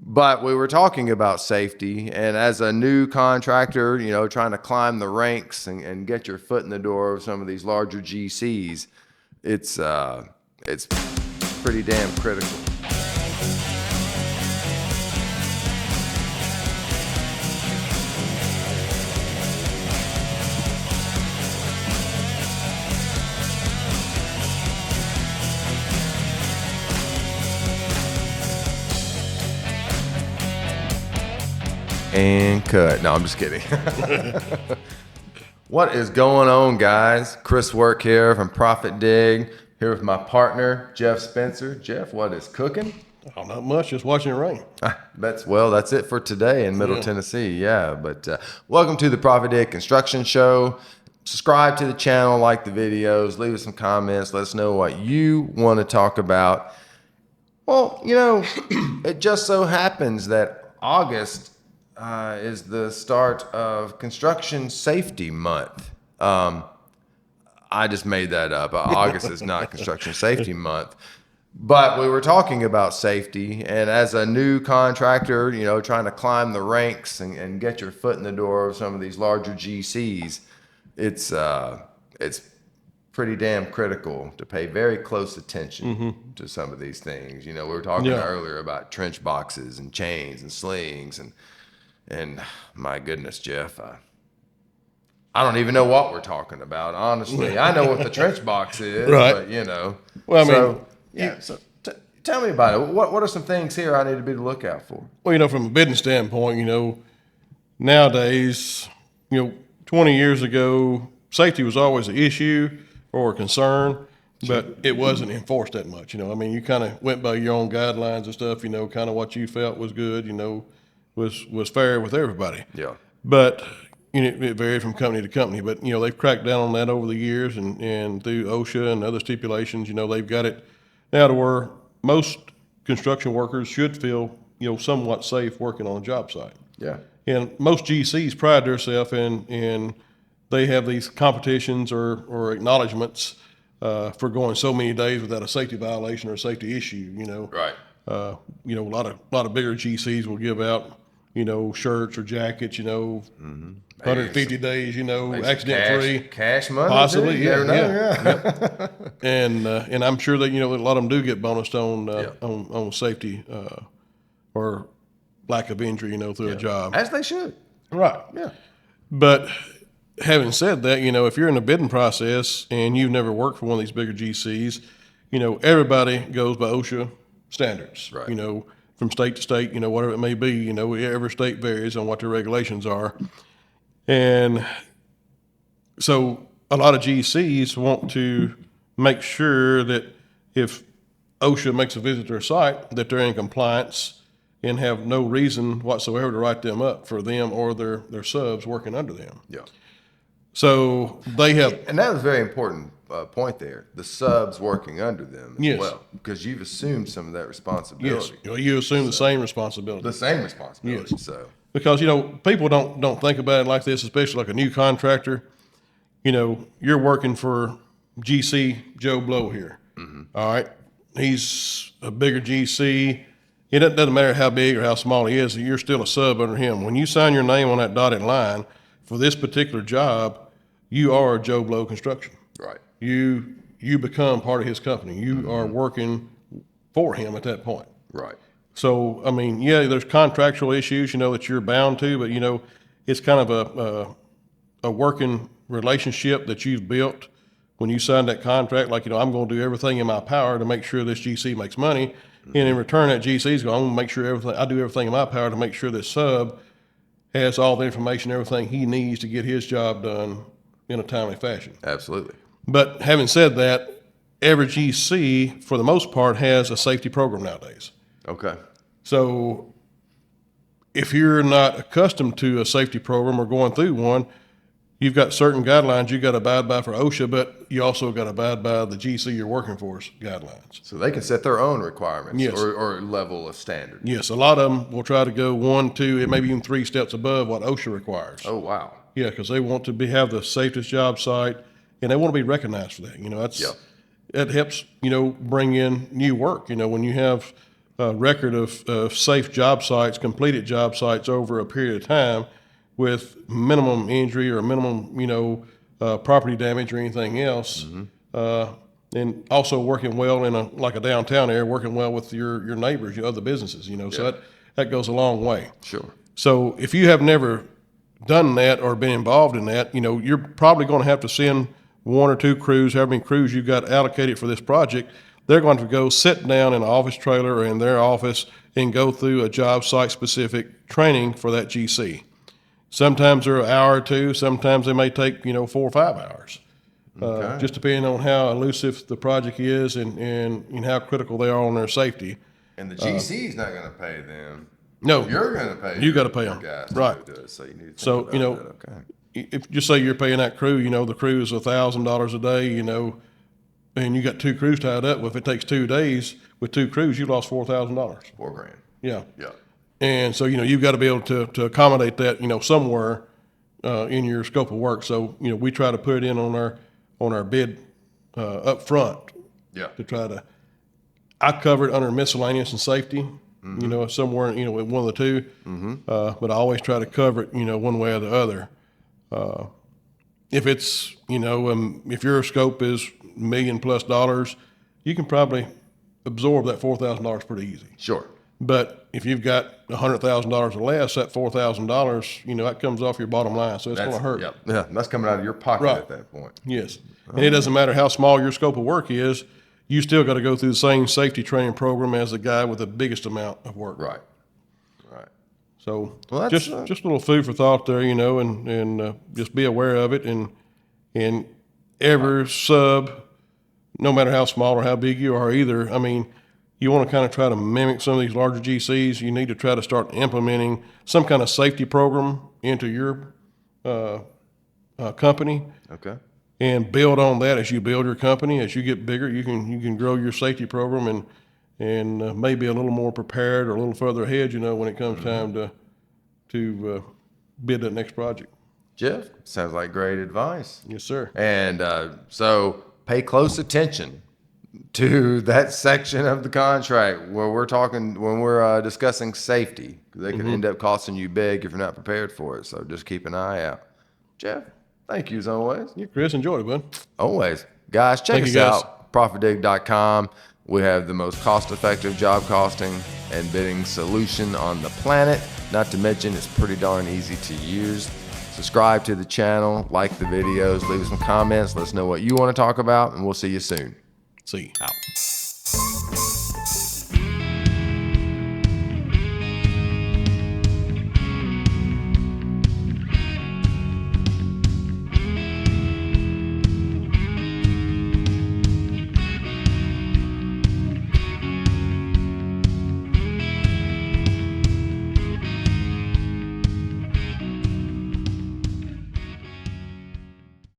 But we were talking about safety, and as a new contractor, trying to climb the ranks and get your foot in the door of some of these larger GCs, it's pretty damn critical. And cut. No, I'm just kidding. What is going on, guys? Chris Work here from Profit Dig, here with my partner, Jeff Spencer. Jeff, what is cooking? Oh, not much, just watching it rain. That's it for today in Middle Tennessee. Yeah, but welcome to the Profit Dig Construction Show. Subscribe to the channel, like the videos, leave us some comments, let us know what you want to talk about. Well, it just so happens that August is the start of Construction Safety Month. I just made that up. August is not Construction Safety Month. But we were talking about safety, and as a new contractor, trying to climb the ranks and get your foot in the door of some of these larger GCs, it's pretty damn critical to pay very close attention to some of these things. We were talking earlier about trench boxes and chains and slings and my goodness, Jeff, I don't even know what we're talking about, honestly. I know what the trench box is, right. But, Well, so tell me about it. What are some things here I need to be to look out for? Well, from a bidding standpoint, nowadays, 20 years ago, safety was always an issue or a concern, but it wasn't enforced that much. You kind of went by your own guidelines and stuff, kind of what you felt was good, was fair with everybody. Yeah. But it varied from company to company. But they've cracked down on that over the years, and through OSHA and other stipulations, they've got it now to where most construction workers should feel somewhat safe working on a job site. Yeah. And most GCs pride themselves in they have these competitions or acknowledgments for going so many days without a safety violation or a safety issue. Right. A lot of bigger GCs will give out shirts or jackets, 150 days, accident free. Cash money. Possibly, too. yeah. And I'm sure that, a lot of them do get bonused on safety or lack of injury, through a job. As they should. Right. Yeah. But having said that, if you're in the bidding process and you've never worked for one of these bigger GCs, everybody goes by OSHA standards. Right. From state to state, whatever it may be, every state varies on what their regulations are. And so a lot of GCs want to make sure that if OSHA makes a visit to their site, that they're in compliance and have no reason whatsoever to write them up for them or their subs working under them. Yeah. So they have... And that was a very important point there, the subs working under them as Yes. well, because you've assumed some of that responsibility. Yes, you assume the same responsibility. The same responsibility, Yes. so. Because, people don't think about it like this, especially like a new contractor. You're working for GC Joe Blow here. All right. He's a bigger GC. It doesn't matter how big or how small he is, you're still a sub under him. When you sign your name on that dotted line for this particular job, you are Joe Blow Construction. Right. You become part of his company. You are working for him at that point. Right. So, there's contractual issues, that you're bound to, but, it's kind of a working relationship that you've built when you sign that contract. Like, I'm going to do everything in my power to make sure this GC makes money. And in return, that GC's going to make sure I do everything in my power to make sure this sub has all the information, everything he needs to get his job done in a timely fashion. Absolutely. But having said that, every GC, for the most part, has a safety program nowadays. Okay. So if you're not accustomed to a safety program or going through one, you've got certain guidelines you got to abide by for OSHA, but you also got to abide by the GC you're working for's guidelines. So they can set their own requirements. Yes. or level of standard. Yes, a lot of them will try to go 1, 2, and maybe even 3 steps above what OSHA requires. Oh, wow. Yeah, because they want to have the safest job site, and they want to be recognized for that. That helps, bring in new work. When you have record of safe job sites, completed job sites over a period of time with minimum injury or minimum, property damage or anything else. And also working well in like a downtown area, working well with your neighbors, your other businesses, so that goes a long way. Sure. So if you have never done that or been involved in that, you're probably going to have to send 1 or 2 crews, however many crews you've got allocated for this project. They're going to go sit down in an office trailer or in their office and go through a job site specific training for that GC. Sometimes they're an hour or 2, sometimes they may take, 4 or 5 hours. Okay. Just depending on how elusive the project is and how critical they are on their safety. And the GC's not going to pay them. No, You're going to pay. You got to pay them, guys right? To do it, so you need to So think about that. Okay. if just say you're paying that crew, the crew is $1,000 a day, and you got 2 crews tied up. Well, if it takes 2 days with 2 crews, you lost $4,000. $4,000. Yeah. Yeah. And so, you've got to be able to accommodate that, somewhere in your scope of work. So, we try to put it in on our bid up front Yeah. to try to, I cover it under miscellaneous and safety, somewhere, with one of the 2. But I always try to cover it, one way or the other. If it's, if your scope is $1 million+ dollars, you can probably absorb that $4,000 pretty easy. Sure. But if you've got $100,000 or less, that $4,000, that comes off your bottom line, so it's going to hurt. Yep. Yeah, that's coming out of your pocket Right. at that point. Yes, and it doesn't matter how small your scope of work is, you still got to go through the same safety training program as the guy with the biggest amount of work. Right. Right. So Well, that's, just a little food for thought there, and just be aware of it, and every sub, no matter how small or how big you are either, I mean, you want to kind of try to mimic some of these larger GCs. You need to try to start implementing some kind of safety program into your company, okay. and build on that as you build your company. As you get bigger, you can grow your safety program and maybe a little more prepared or a little further ahead, when it comes time to bid that next project. Jeff, sounds like great advice. Yes, sir. And so pay close attention to that section of the contract where when we're discussing safety. They can end up costing you big if you're not prepared for it. So just keep an eye out. Jeff, thank you as always. Yeah, Chris, enjoyed it, bud. Always. Guys, check Thank us you, guys. out, profitdig.com. We have the most cost-effective job costing and bidding solution on the planet. Not to mention, it's pretty darn easy to use. Subscribe to the channel, like the videos, leave us some comments, let us know what you want to talk about, and we'll see you soon. See you. Out.